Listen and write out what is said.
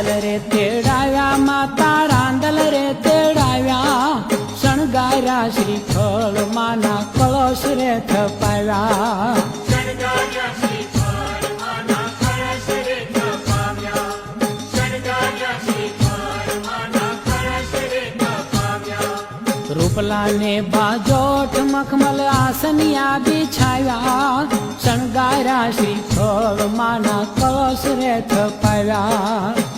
રાંદલ રે તેડાવ્યા માતા રાંદલ રે તેડાવ્યા શણગાર્યા શ્રીફળ માના કળશ રે થપાવ્યા રૂપલાને બાજોઠ મખમલ આસનિયા બિછાવ્યા શણગાર્યા શ્રીફળ માના કળશ રે થપાવ્યા